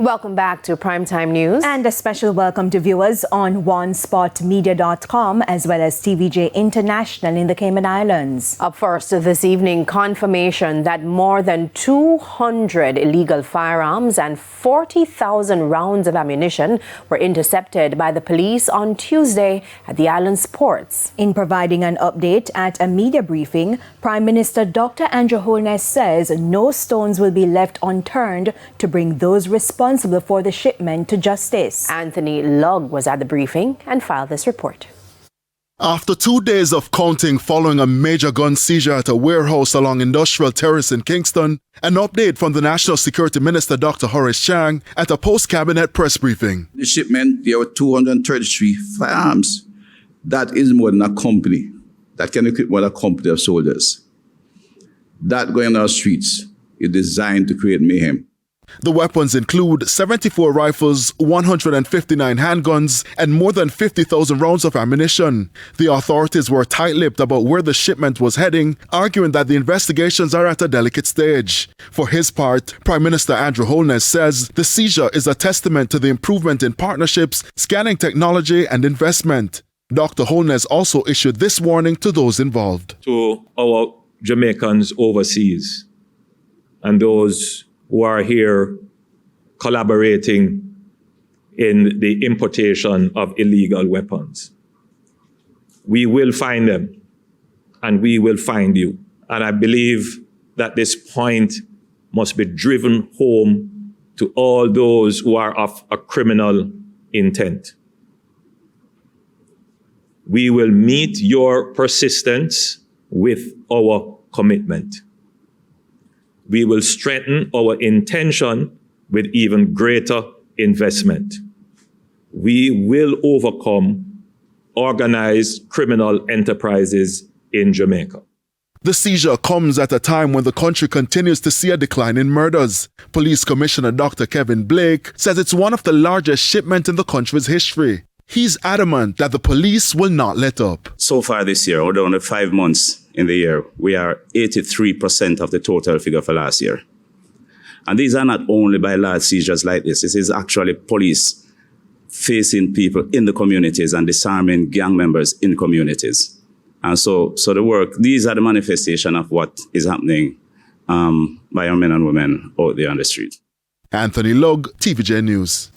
Welcome back to Primetime News. And a special welcome to viewers on onespotmedia.com as well as TVJ International in the Cayman Islands. Up first this evening, confirmation that more than 200 illegal firearms and 40,000 rounds of ammunition were intercepted by the police on Tuesday at the island's ports. In providing an update at a media briefing, Prime Minister Dr. Andrew Holness says no stones will be left unturned to bring those responsible for the shipment to justice. Anthony Lugg was at the briefing and filed this report. After 2 days of counting following a major gun seizure at a warehouse along Industrial Terrace in Kingston, an update from the National Security Minister Dr. Horace Chang at a post-cabinet press briefing. The shipment, there were 233 firearms. That is more than a company. That can equip more than a company of soldiers. That going on our streets is designed to create mayhem. The weapons include 74 rifles, 159 handguns, and more than 50,000 rounds of ammunition. The authorities were tight-lipped about where the shipment was heading, arguing that the investigations are at a delicate stage. For his part, Prime Minister Andrew Holness says the seizure is a testament to the improvement in partnerships, scanning technology, and investment. Dr. Holness also issued this warning to those involved. To our Jamaicans overseas and those who are here collaborating in the importation of illegal weapons. We will find them and we will find you. And I believe that this point must be driven home to all those who are of a criminal intent. We will meet your persistence with our commitment. We will strengthen our intention with even greater investment. We will overcome organized criminal enterprises in Jamaica. The seizure comes at a time when the country continues to see a decline in murders. Police Commissioner Dr. Kevin Blake says it's one of the largest shipments in the country's history. He's adamant that the police will not let up. So far this year, although only 5 months in the year, we are 83% of the total figure for last year. And these are not only by large seizures like this. This is actually police facing people in the communities and disarming gang members in communities. And so the work, these are the manifestation of what is happening by our men and women out there on the street. Anthony Lugg, TVJ News.